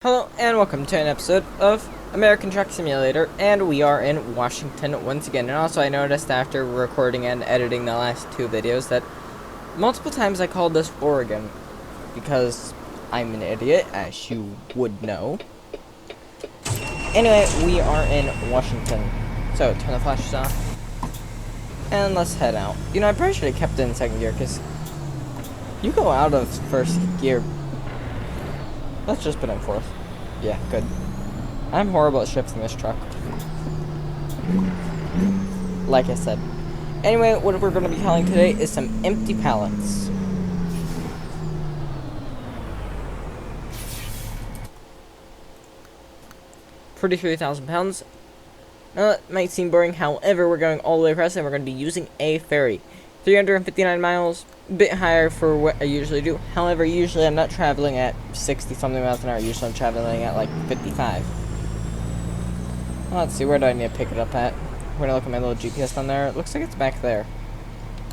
Hello and welcome to an episode of American Truck Simulator, and we are in Washington once again. And also I noticed after recording and editing the last two videos that multiple times I called this Oregon because I'm an idiot, as you would know. Anyway, we are in Washington, so turn the flashes off and let's head out. You know, I probably should have kept it in second gear because you go out of first gear. Let's just put in fourth. Yeah, good. I'm horrible at shifting this truck, like I said. Anyway, what we're going to be hauling today is some empty pallets. £43,000. Now, that might seem boring, however, we're going all the way across and we're going to be using a ferry. 359 miles, a bit higher for what I usually do. However, usually I'm not traveling at 60-something miles an hour. Usually I'm traveling at like 55. Well, let's see, where do I need to pick it up at? We're going to look at my little GPS on there. It looks like it's back there.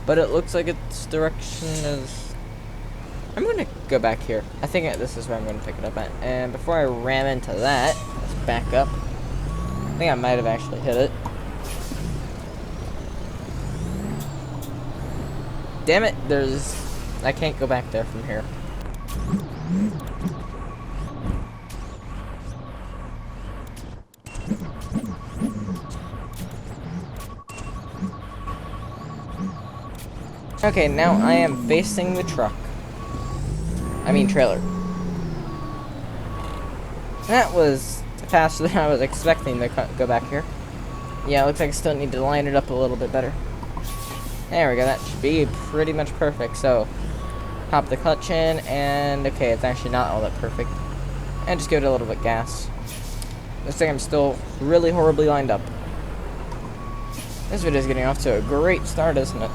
But it looks like its direction is... I'm going to go back here. I think this is where I'm going to pick it up at. And before I ram into that, let's back up. I think I might have actually hit it. Damn it, I can't go back there from here. Okay, now I am facing the truck. I mean trailer. That was faster than I was expecting to go back here. Yeah, it looks like I still need to line it up a little bit better. There we go, that should be pretty much perfect. So, pop the clutch in, and okay, it's actually not all that perfect. And just give it a little bit of gas. Looks like I'm still really horribly lined up. This video's getting off to a great start, isn't it?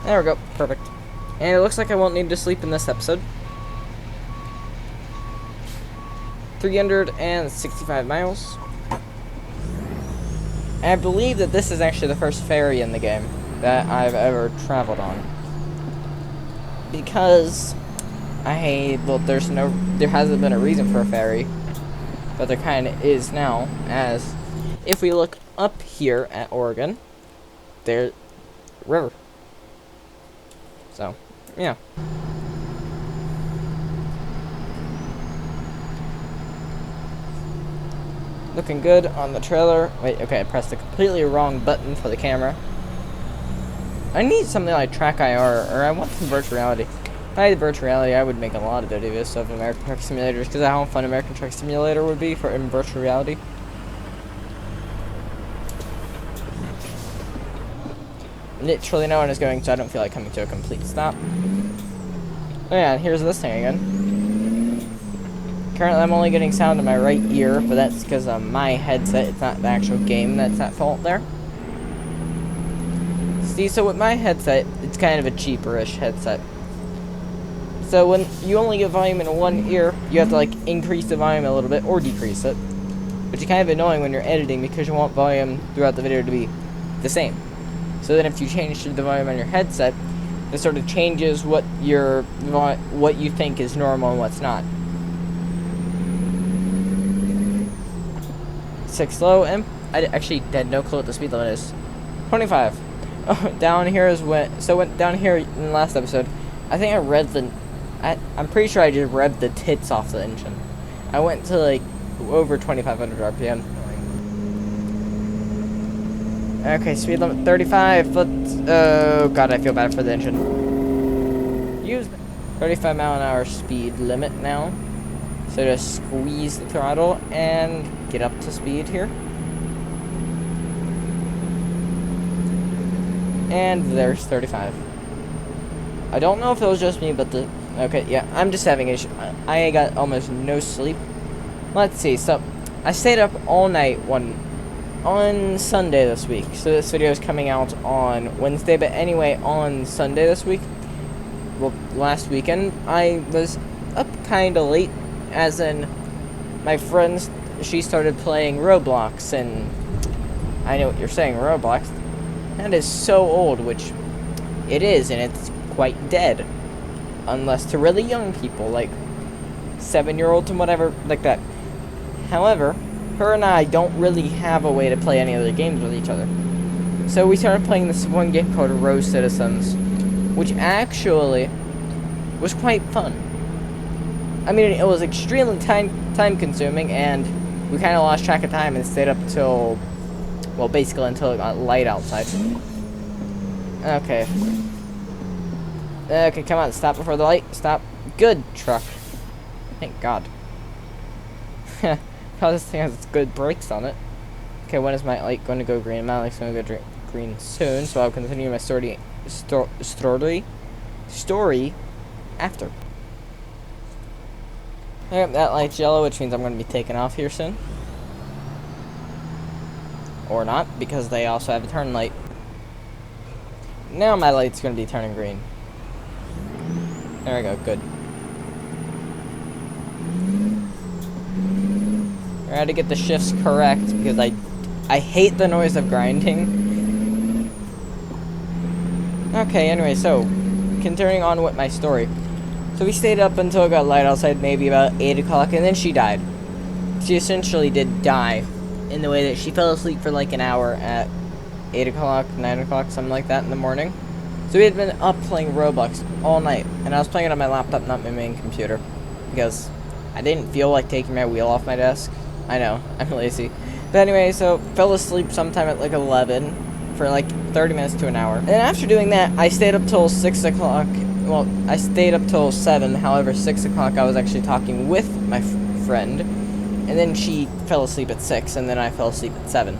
There we go, perfect. And it looks like I won't need to sleep in this episode. 365 miles. I believe that this is actually the first ferry in the game that I've ever traveled on. Because there hasn't been a reason for a ferry, but there kind of is now, as if we look up here at Oregon, there's a river. So, yeah. Looking good on the trailer. Wait, okay, I pressed the completely wrong button for the camera. I need something like Track IR, or I want some virtual reality. If I had virtual reality, I would make a lot of videos of American Truck Simulators, because of how fun American Truck Simulator would be in virtual reality. Literally no one is going, so I don't feel like coming to a complete stop. Oh yeah, and here's this thing again. Currently, I'm only getting sound in my right ear, but that's because of my headset. It's not the actual game that's at fault there. See, so with my headset, it's kind of a cheaper-ish headset. So when you only get volume in one ear, you have to, like, increase the volume a little bit, or decrease it. Which is kind of annoying when you're editing, because you want volume throughout the video to be the same. So then if you change the volume on your headset, it sort of changes what you think is normal and what's not. 6 low, and I actually had no clue what the speed limit is. 25. Oh, down here is down here in the last episode, I think I'm pretty sure I just revved the tits off the engine. I went to like over 2,500 RPM. Okay, speed limit 35. Oh god, I feel bad for the engine. Use 35 mile an hour speed limit now. So just squeeze the throttle and get up to speed here. And there's 35. I don't know if it was just me, but okay, yeah, I'm just having issue. I got almost no sleep. Let's see, so I stayed up all night on Sunday this week. So this video is coming out on Wednesday, but anyway, on Sunday this week, well, last weekend, I was up kind of late. As in, my friends, she started playing Roblox, and I know what you're saying, Roblox. That is so old, which it is, and it's quite dead. unless to really young people. Like, 7-year-olds and whatever like that. However, her and I don't really have a way to play any other games with each other. So we started playing this one game called Rose Citizens, which actually was quite fun. I mean, it was extremely time consuming, and we kind of lost track of time and stayed up till, well, basically until it got light outside. Okay. Okay, come on, stop before the light. Stop. Good truck. Thank God. How this thing has good brakes on it. Okay, when is my light going to go green? My light's going to go green soon, so I'll continue my story after. Alright, that light's yellow, which means I'm going to be taking off here soon. Or not, because they also have a turn light. Now my light's going to be turning green. There we go, good. I had to get the shifts correct because I hate the noise of grinding. Okay, anyway, so continuing on with my story. So we stayed up until it got light outside, maybe about 8 o'clock, and then she died. She essentially did die in the way that she fell asleep for like an hour at 8 o'clock, 9 o'clock, something like that in the morning. So we had been up playing Roblox all night, and I was playing it on my laptop, not my main computer, because I didn't feel like taking my wheel off my desk. I know, I'm lazy. But anyway, so fell asleep sometime at like 11 for like 30 minutes to an hour. And after doing that, I stayed up till 6 o'clock. Well, I stayed up till 7. However, 6 o'clock I was actually talking with my friend. And then she fell asleep at 6, and then I fell asleep at 7.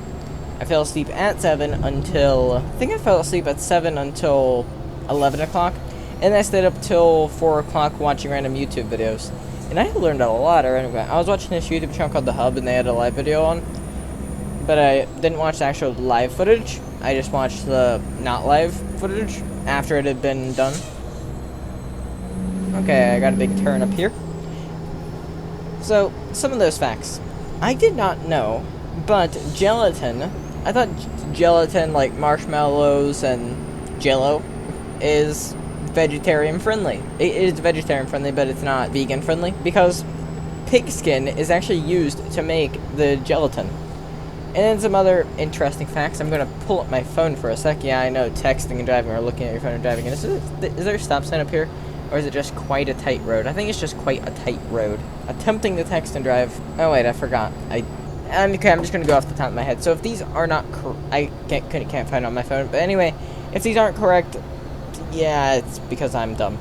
I fell asleep at 7 until... I think I fell asleep at 7 until 11 o'clock. And I stayed up till 4 o'clock watching random YouTube videos. And I learned a lot. I was watching this YouTube channel called The Hub, and they had a live video on. But I didn't watch the actual live footage. I just watched the not live footage after it had been done. Okay, I got a big turn up here. So, some of those facts. I did not know, but gelatin... I thought gelatin, like marshmallows and Jell-O, is vegetarian friendly. It is vegetarian friendly, but it's not vegan friendly, because pig skin is actually used to make the gelatin. And then some other interesting facts. I'm going to pull up my phone for a sec. Yeah, I know texting and driving or looking at your phone and driving. Is there a stop sign up here? Or is it just quite a tight road? I think it's just quite a tight road. Attempting to text and drive. Oh wait, I forgot. Okay, I'm just going to go off the top of my head. So if these are not I can't find it on my phone. But anyway, if these aren't correct, yeah, it's because I'm dumb.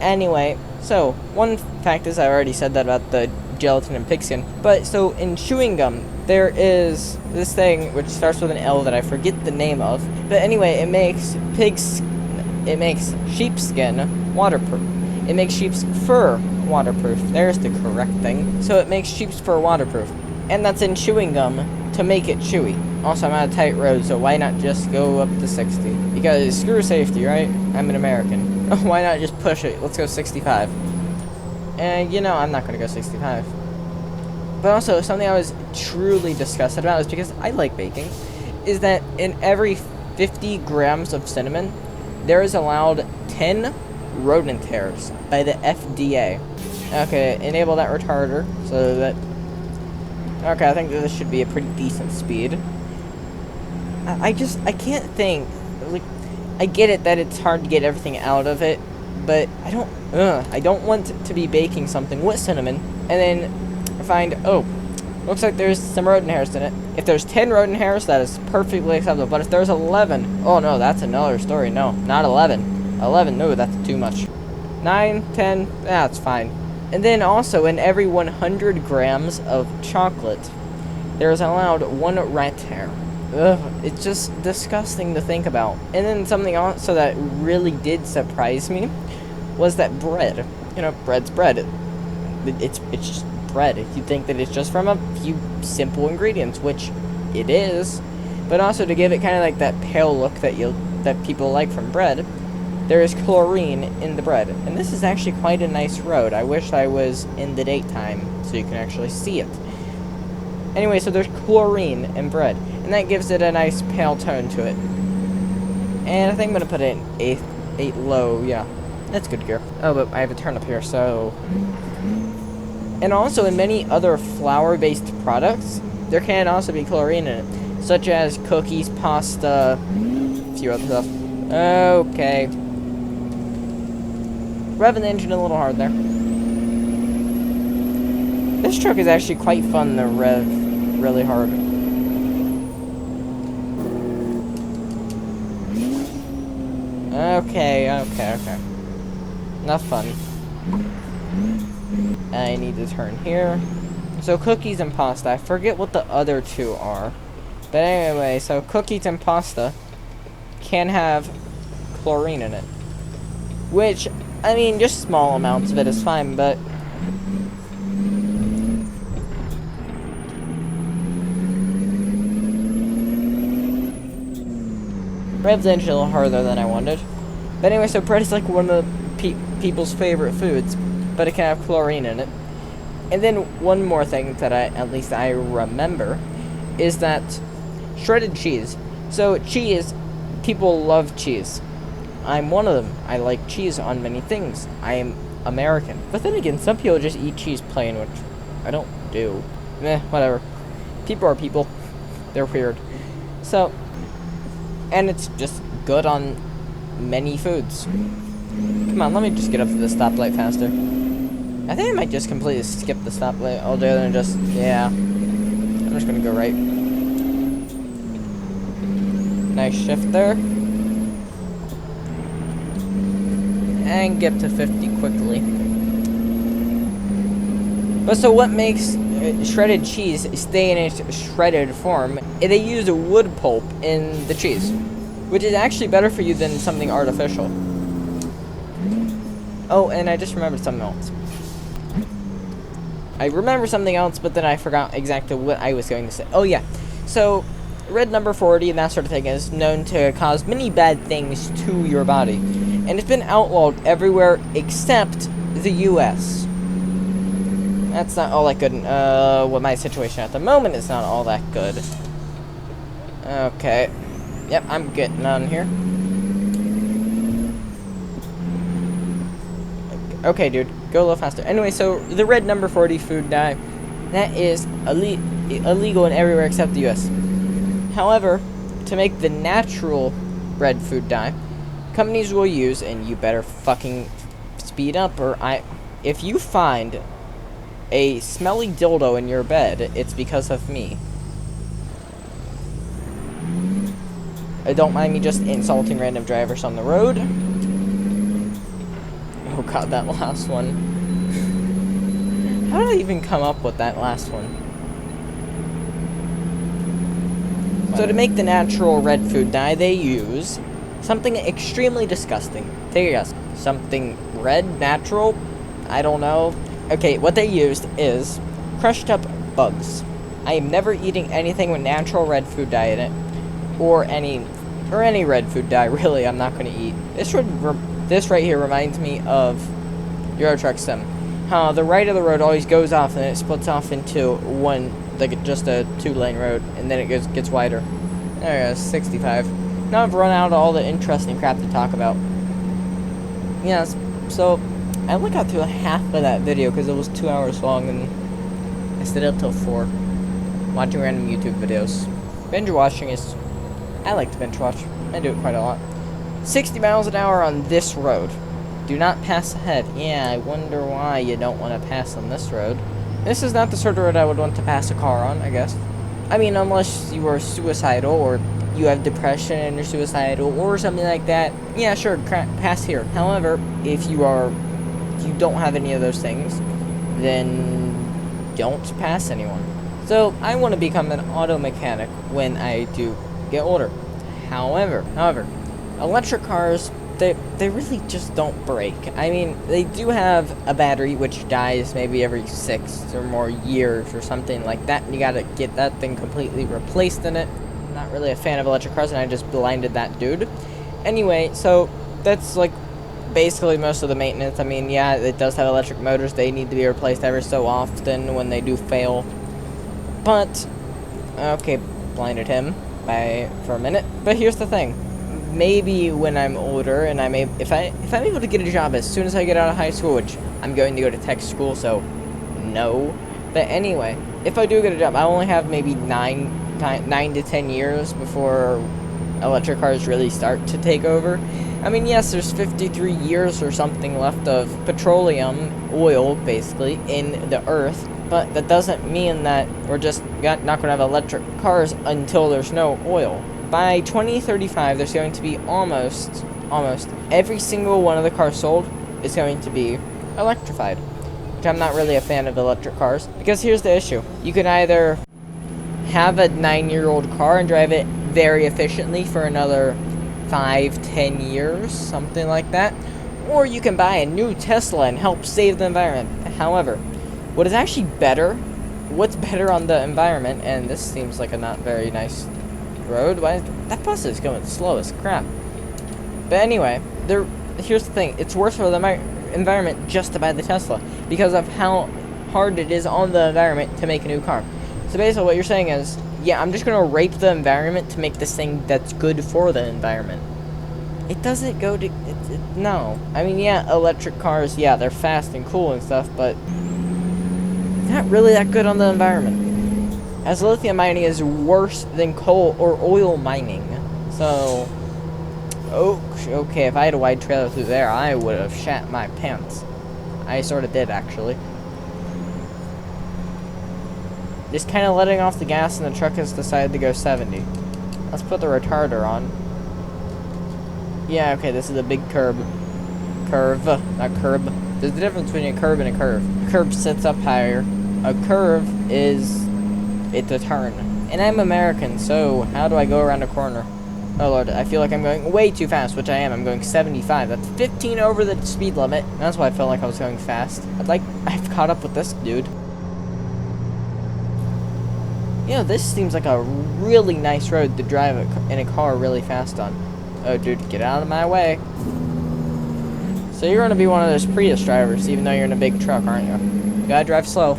Anyway, so one fact is I already said that about the gelatin and pigskin. But so in chewing gum, there is this thing which starts with an L that I forget the name of. But anyway, it makes sheepskin waterproof. It makes sheep's fur waterproof. There's the correct thing. So it makes sheep's fur waterproof. And that's in chewing gum to make it chewy. Also, I'm on a tight road, so why not just go up to 60? Because screw safety, right? I'm an American. Why not just push it? Let's go 65. And, you know, I'm not going to go 65. But also, something I was truly disgusted about is because I like baking, is that in every 50 grams of cinnamon, there is allowed 10 rodent hairs by the FDA. Okay, enable that retarder so that... Okay, I think that this should be a pretty decent speed. I can't think. Like, I get it that it's hard to get everything out of it, but I don't want to be baking something with cinnamon and then find, oh, looks like there's some rodent hairs in it. If there's 10 rodent hairs, that is perfectly acceptable. But if there's 11, oh no, that's another story. No, not 11. 11, no, that's too much. 9, 10, that's fine. And then also, in every 100 grams of chocolate, there is allowed 1 rat hair. Ugh, it's just disgusting to think about. And then something also that really did surprise me was that bread. You know, bread's bread. It's just bread. You think that it's just from a few simple ingredients, which it is. But also to give it kind of like that pale look that people like from bread, there is chlorine in the bread. And this is actually quite a nice road. I wish I was in the daytime so you can actually see it. Anyway, so there's chlorine in bread, and that gives it a nice pale tone to it. And I think I'm going to put it in 8 low, yeah. That's good gear. Oh, but I have a turn up here, so... And also in many other flour-based products, there can also be chlorine in it, such as cookies, pasta, a few other stuff. Okay. Revving the engine a little hard there. This truck is actually quite fun to rev really hard. Okay. Enough fun. I need to turn here. So cookies and pasta. I forget what the other two are. But anyway, so cookies and pasta can have chlorine in it. Which, I mean, just small amounts of it is fine, but... Revs the engine a little harder than I wanted. But anyway, so bread is like one of the people's favorite foods, but it can have chlorine in it. And then one more thing that at least I remember, is that shredded cheese. So cheese, people love cheese. I'm one of them. I like cheese on many things. I am American. But then again, some people just eat cheese plain, which I don't do. Whatever. People are people. They're weird. So, and it's just good on many foods. Come on, let me just get up to the stoplight faster. I think I might just completely skip the stoplight altogether and just, yeah. I'm just gonna go right. Nice shift there. And get to 50 quickly. But so what makes shredded cheese stay in its shredded form? They use a wood pulp in the cheese, which is actually better for you than something artificial. Oh, and I just remembered something else. I remember something else, but then I forgot exactly what I was going to say. Oh, yeah. So, red number 40 and that sort of thing is known to cause many bad things to your body. And it's been outlawed everywhere except the U.S. That's not all that good. With my situation at the moment, it's not all that good. Okay. Yep, I'm getting on here. Okay, dude, go a little faster. Anyway, so the red number 40 food dye, that is illegal in everywhere except the U.S. However, to make the natural red food dye, companies will use, and you better fucking speed up, or if you find a smelly dildo in your bed, it's because of me. Don't mind me just insulting random drivers on the road. Oh god, that last one. How did I even come up with that last one? So to make the natural red food dye, they use something extremely disgusting. Take a guess. Something red, natural? I don't know. Okay, what they used is crushed up bugs. I am never eating anything with natural red food dye in it. Or any red food dye, really, I'm not going to eat. This right here reminds me of Euro Truck Sim. How the right of the road always goes off and it splits off into one, like just a 2-lane road, and then it gets wider. There it goes, 65. Now I've run out of all the interesting crap to talk about. Yes, so I only got through half of that video because it was 2 hours long, and I stayed up till 4 watching random YouTube videos. Binge watching is... I like to binge watch. I do it quite a lot. 60 miles an hour on this road. Do not pass ahead. Yeah, I wonder why you don't want to pass on this road. This is not the sort of road I would want to pass a car on, I guess. I mean, unless you are suicidal, or you have depression and you're suicidal, or something like that. Yeah, sure, pass here. However, if you don't have any of those things, then don't pass anyone. So, I want to become an auto mechanic when I do get older. However, electric cars, they really just don't break. I mean, they do have a battery which dies maybe every 6 or more years or something like that, and you gotta get that thing completely replaced in it. I'm not really a fan of electric cars, and I just blinded that dude. Anyway, so that's like basically most of the maintenance. I mean, yeah, it does have electric motors. They need to be replaced ever so often when they do fail. But, okay, blinded him for a minute. But here's the thing. Maybe when I'm older and if I'm able to get a job as soon as I get out of high school, which I'm going to go to tech school, so know. But anyway, if I do get a job, I only have maybe 9 to 10 years before electric cars really start to take over. I mean, yes, there's 53 years or something left of petroleum, oil, basically, in the earth, but that doesn't mean that we're just not going to have electric cars until there's no oil. By 2035, there's going to be almost every single one of the cars sold is going to be electrified, which I'm not really a fan of electric cars, because here's the issue. You can either have a 9-year-old car and drive it very efficiently for another 5-10 years, something like that, or you can buy a new Tesla and help save the environment. However, what is actually better, what's better on the environment, and this seems like a not very nice road. Why that bus is going slow as crap. But anyway, here's the thing, it's worse for the environment just to buy the Tesla because of how hard it is on the environment to make a new car. So basically what you're saying is, yeah, I'm just gonna rape the environment to make this thing that's good for the environment. It doesn't go to no. I mean, yeah, electric cars, yeah, they're fast and cool and stuff, but not really that good on the environment, as lithium mining is worse than coal or oil mining. So okay, if I had a wide trailer through there, I would have shat my pants. I sort of did, actually. Just kind of letting off the gas, and the truck has decided to go 70. Let's put the retarder on. Yeah, okay, this is a big curb. Not curb. There's a difference between a curb and a curve. A curb sits up higher. A curve it's a turn. And I'm American, so how do I go around a corner? Oh lord, I feel like I'm going way too fast, which I am. I'm going 75. That's 15 over the speed limit. That's why I felt like I was going fast. I've caught up with this dude. You know, this seems like a really nice road to drive in a car really fast on. Oh, dude, get out of my way. So you're going to be one of those Prius drivers, even though you're in a big truck, aren't you? You gotta drive slow.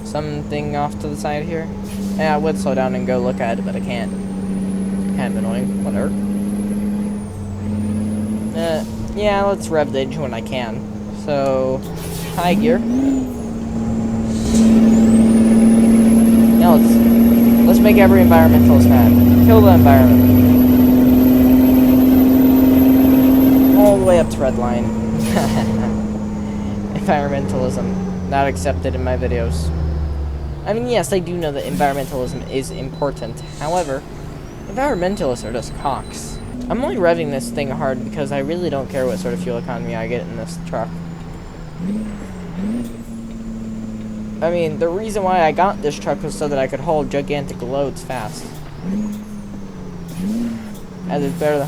Something off to the side here? Yeah, I would slow down and go look at it, but I can't. Kind of annoying. Whatever. Yeah, let's rev the engine when I can. So, high gear. Now let's make every environmentalist mad. Kill the environment. All the way up to red line. Environmentalism, not accepted in my videos. I mean, yes, I do know that environmentalism is important. However, environmentalists are just cocks. I'm only revving this thing hard because I really don't care what sort of fuel economy I get in this truck. I mean, the reason why I got this truck was so that I could haul gigantic loads fast. As it's better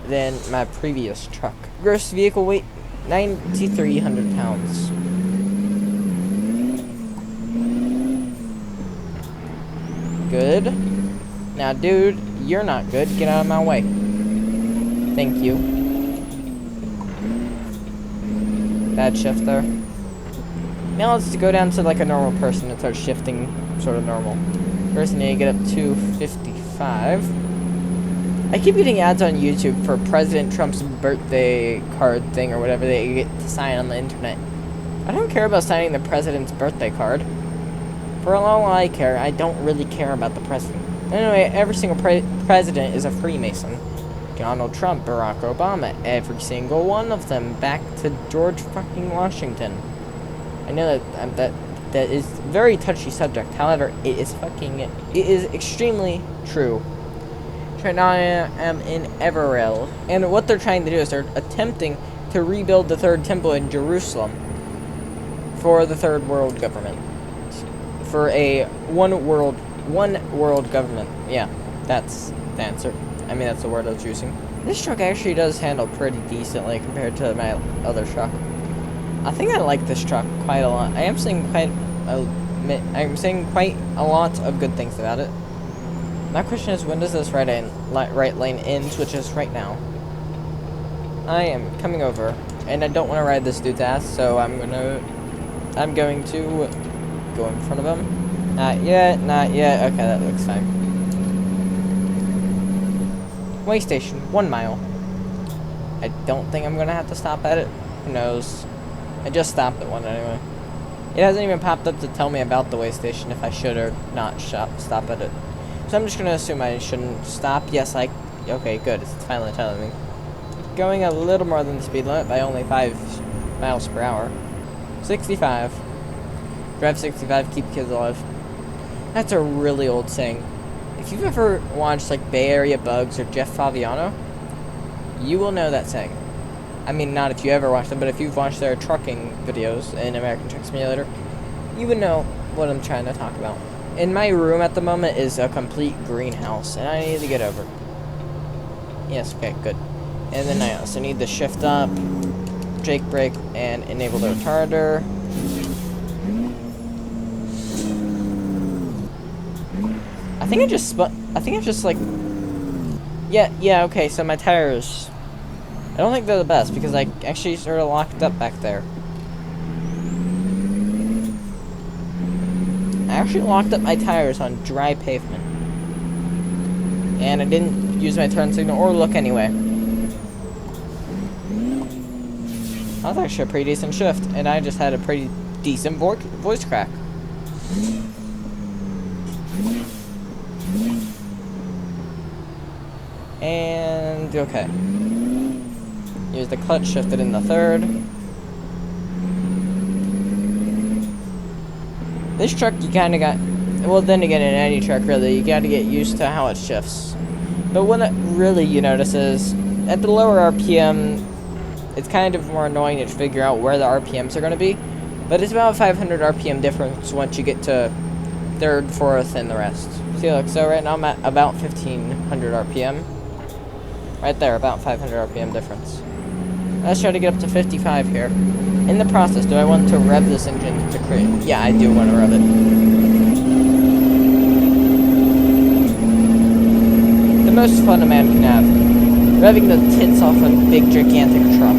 than my previous truck. Gross vehicle weight, 9,300 pounds. Good. Now, dude, you're not good. Get out of my way. Thank you. Bad shift there. Now let's go down to like a normal person and start shifting sort of normal. First, I need to get up to 55. I keep getting ads on YouTube for President Trump's birthday card thing or whatever they get to sign on the internet. I don't care about signing the president's birthday card. For all I care, I don't really care about the president. Anyway, every single president is a Freemason. Donald Trump, Barack Obama, every single one of them, back to George fucking Washington. I know that is a very touchy subject. However, it is extremely true. Right now I am in Everell, and what they're trying to do is they're attempting to rebuild the third temple in Jerusalem for the third world government. For a one world government. Yeah, that's the answer. I mean, that's the word I was using. This truck actually does handle pretty decently compared to my other truck. I think I like this truck quite a lot. I'm saying quite a lot of good things about it. My question is, when does this right lane end, which is right now? I am coming over, and I don't want to ride this dude's ass, so I'm going to go in front of him. Not yet. Okay, that looks fine. Way station, 1 mile. I don't think I'm going to have to stop at it. Who knows? I just stopped at one anyway. It hasn't even popped up to tell me about the way station if I should or not stop at it. So I'm just gonna assume I shouldn't stop. Yes, okay, good. It's finally telling me. Going a little more than the speed limit by only 5 miles per hour. 65. Drive 65, keep kids alive. That's a really old saying. If you've ever watched like Bay Area Bugs or Jeff Favignano, you will know that saying. I mean, not if you ever watched them, but if you've watched their trucking videos in American Truck Simulator, you would know what I'm trying to talk about. In my room at the moment is a complete greenhouse, and I need to get over. Yes, okay, good. And then I also need to shift up, Jake brake, and enable the retarder. I think I just like... Yeah, okay, so my tires... I don't think they're the best, because I actually sort of locked up back there. I actually locked up my tires on dry pavement. And I didn't use my turn signal or look anyway. That was actually a pretty decent shift, and I just had a pretty decent voice crack. And, okay. Use the clutch, shifted in the third. This truck, you kind of got... Well, then again, in any truck, really, you got to get used to how it shifts. But what really you notice is, at the lower RPM, it's kind of more annoying to figure out where the RPMs are going to be. But it's about 500 RPM difference once you get to third, fourth, and the rest. See, look, so right now I'm at about 1500 RPM. Right there, about 500 RPM difference. Let's try to get up to 55 here. In the process, do I want to rev this engine to create? Yeah, I do want to rev it. The most fun a man can have. Revving the tits off a big, gigantic truck.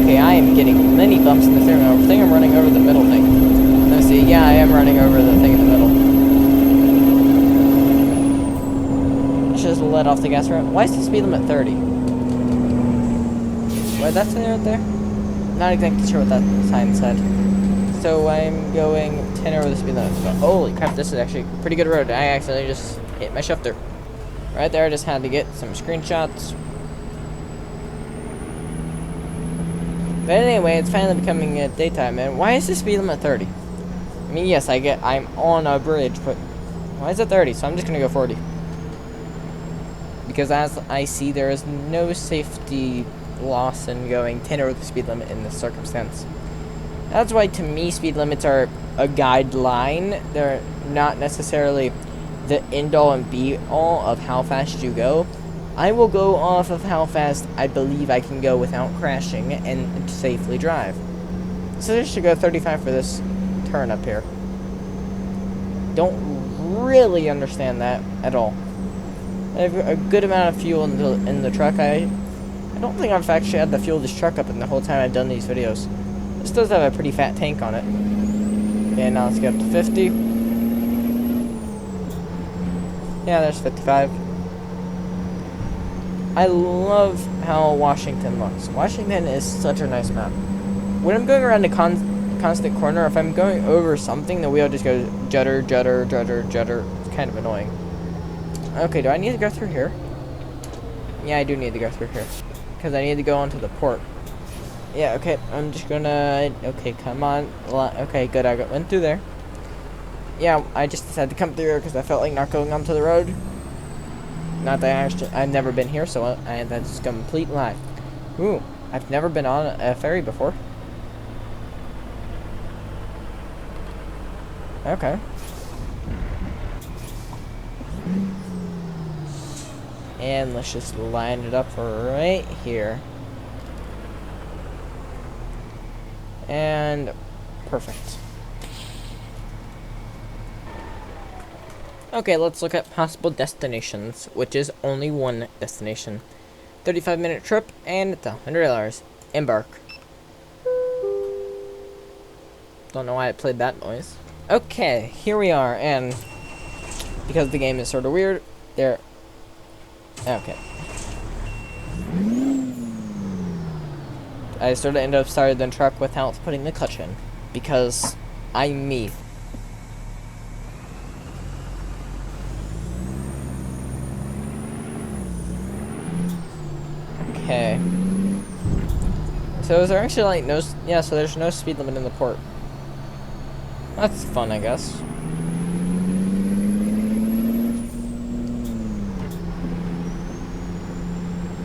Okay, I am getting many bumps in this area. I think I'm running over the middle thing. Let's see, yeah, I am running over the thing in the middle. Just let off the gas right. Why is the speed limit 30? What that's right there? Not exactly sure what that sign said. So I'm going 10 over the speed limit. But holy crap, this is actually a pretty good road. I accidentally just hit my shifter. Right there, I just had to get some screenshots. But anyway, it's finally becoming daytime, and why is the speed limit 30? I mean, yes, I'm on a bridge, but why is it 30? So I'm just gonna go 40. Because as I see, there is no safety loss in going 10 over the speed limit in this circumstance. That's why, to me, speed limits are a guideline. They're not necessarily the end-all and be-all of how fast you go. I will go off of how fast I believe I can go without crashing and safely drive. So I should go 35 for this turn up here. Don't really understand that at all. I have a good amount of fuel in the truck. I don't think I've actually had to fuel this truck up in the whole time I've done these videos. This does have a pretty fat tank on it. Okay, now let's get up to 50. Yeah, there's 55. I love how Washington looks. Washington is such a nice map. When I'm going around a constant corner, if I'm going over something, the wheel just goes judder, judder, judder, judder. It's kind of annoying. Okay, do I need to go through here? Yeah, I do need to go through here. Because I need to go onto the port. Yeah, okay, I'm just gonna... Okay, come on. Okay, good, went through there. Yeah, I just decided to come through here because I felt like not going onto the road. Not that I've never been here, so that's a complete lie. Ooh, I've never been on a ferry before. Okay. And let's just line it up right here. And perfect. Okay, let's look at possible destinations, which is only one destination. 35-minute trip, and it's $100. Embark. Don't know why I played that noise. Okay, here we are, and because the game is sort of weird, there... Okay. I sort of ended up starting the truck without putting the clutch in. Because I'm me. Okay. So is there actually like no... Yeah, so there's no speed limit in the port. That's fun, I guess.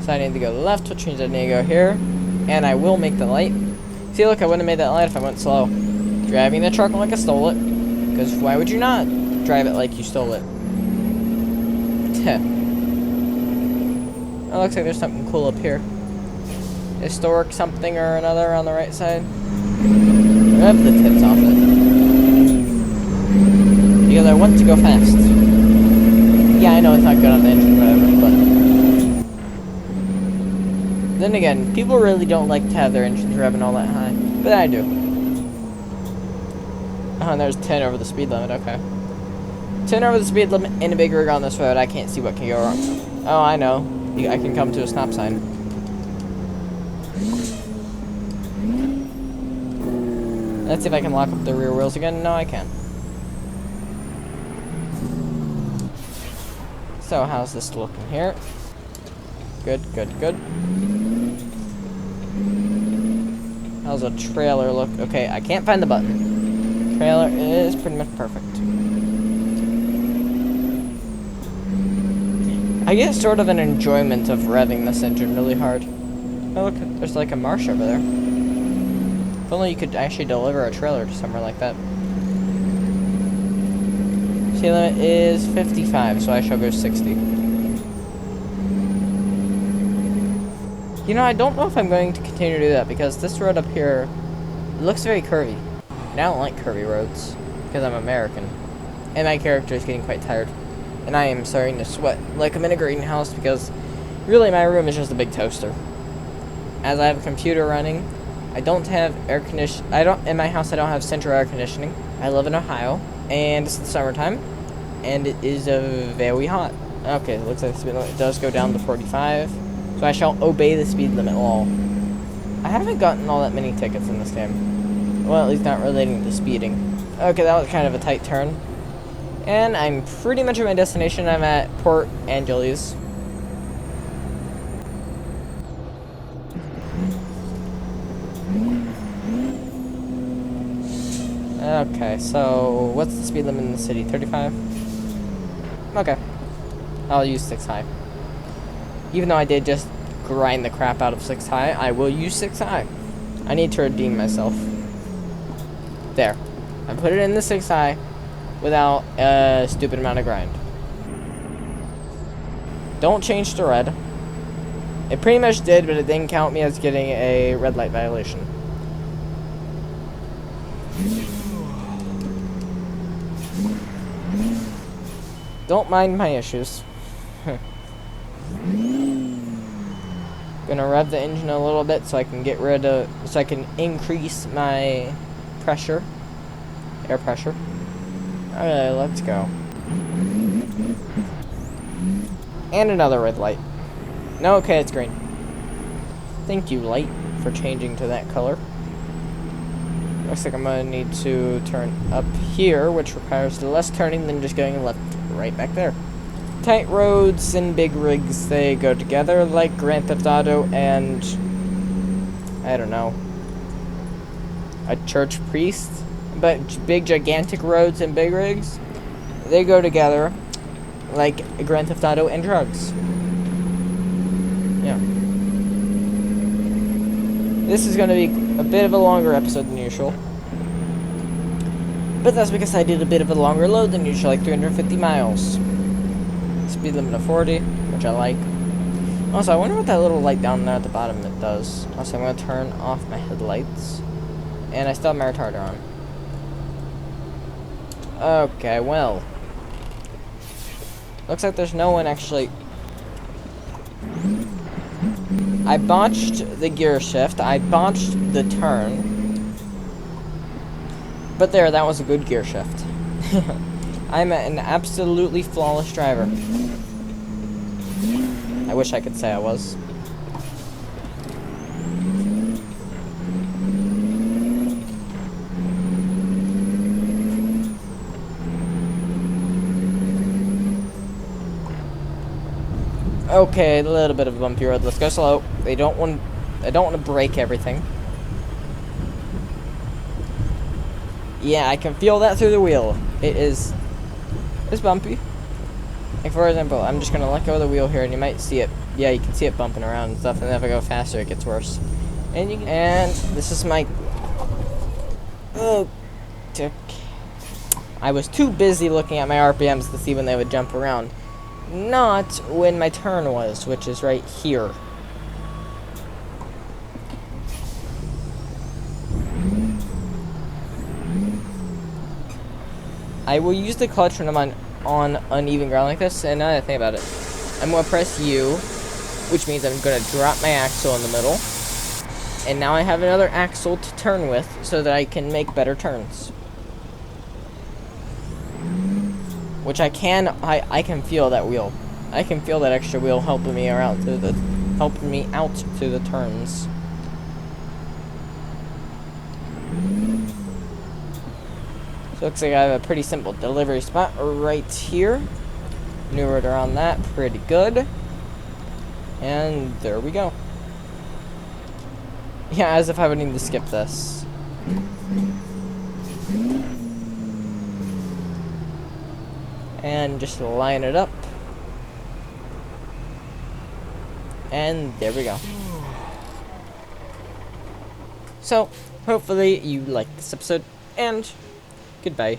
So I need to go left, which means I need to go here. And I will make the light. See, look, I wouldn't have made that light if I went slow. Driving the truck like I stole it. Because why would you not drive it like you stole it? It looks like there's something cool up here. Historic something or another on the right side. Rev the tips off it. Because I want to go fast. Yeah, I know it's not good on the engine or whatever, but... Then again, people really don't like to have their engines revving all that high. But I do. Oh, and there's 10 over the speed limit, okay. 10 over the speed limit in a big rig on this road, I can't see what can go wrong. Oh, I know. I can come to a stop sign. Let's see if I can lock up the rear wheels again. No, I can't. So, how's this looking here? Good, good, good. How's a trailer look? Okay, I can't find the button. Trailer is pretty much perfect. I get sort of an enjoyment of revving this engine really hard. Oh, look, there's like a marsh over there. If only you could actually deliver a trailer to somewhere like that. Speed limit is 55, so I shall go 60. You know, I don't know if I'm going to continue to do that, because this road up here looks very curvy. And I don't like curvy roads, because I'm American. And my character is getting quite tired. And I am starting to sweat like I'm in a greenhouse, because really my room is just a big toaster. As I have a computer running, I don't have air conditioning. In my house I don't have central air conditioning. I live in Ohio, and it's the summertime, and it is very hot. Okay, it looks like the speed limit does go down to 45, so I shall obey the speed limit law. I haven't gotten all that many tickets in this game. Well, at least not relating to speeding. Okay, that was kind of a tight turn. And I'm pretty much at my destination. I'm at Port Angeles. Okay, so what's the speed limit in the city? 35? Okay. I'll use 6 high. Even though I did just grind the crap out of 6 high, I will use 6 high. I need to redeem myself. There. I put it in the 6 high without a stupid amount of grind. Don't change to red. It pretty much did, but it didn't count me as getting a red light violation. Don't mind my issues. Gonna rev the engine a little bit so I can so I can increase my pressure. Air pressure. Alright, let's go. And another red light. No, okay, it's green. Thank you, light, for changing to that color. Looks like I'm gonna need to turn up here, which requires less turning than just going left, right back there. Tight roads and big rigs, they go together like Grand Theft Auto and, I don't know, a church priest. But big gigantic roads and big rigs, they go together like Grand Theft Auto and drugs. Yeah. This is going to be a bit of a longer episode than usual. But that's because I did a bit of a longer load than usual, like 350 miles. Speed limit of 40, which I like. Also, I wonder what that little light down there at the bottom it does. Also, I'm going to turn off my headlights. And I still have my retarder on. Okay, well. Looks like there's no one actually. I botched the gear shift. I botched the turn. But there, that was a good gear shift. I'm an absolutely flawless driver. I wish I could say I was. Okay, a little bit of a bumpy road. Let's go slow. I don't want to break everything. Yeah, I can feel that through the wheel. It's bumpy. Like, for example, I'm just gonna let go of the wheel here, and you might see it. Yeah, you can see it bumping around and stuff. And if I go faster, it gets worse. And this is my. Oh, I was too busy looking at my RPMs to see when they would jump around. Not when my turn was, which is right here. I will use the clutch when I'm on uneven ground like this, and now that I think about it, I'm going to press U, which means I'm going to drop my axle in the middle, and now I have another axle to turn with, so that I can make better turns. Which I can feel that wheel. I can feel that extra wheel helping me out through the turns. So looks like I have a pretty simple delivery spot right here. Maneuvered around that pretty good. And there we go. Yeah, as if I would need to skip this. And just line it up. And there we go. So, hopefully you liked this episode, and goodbye.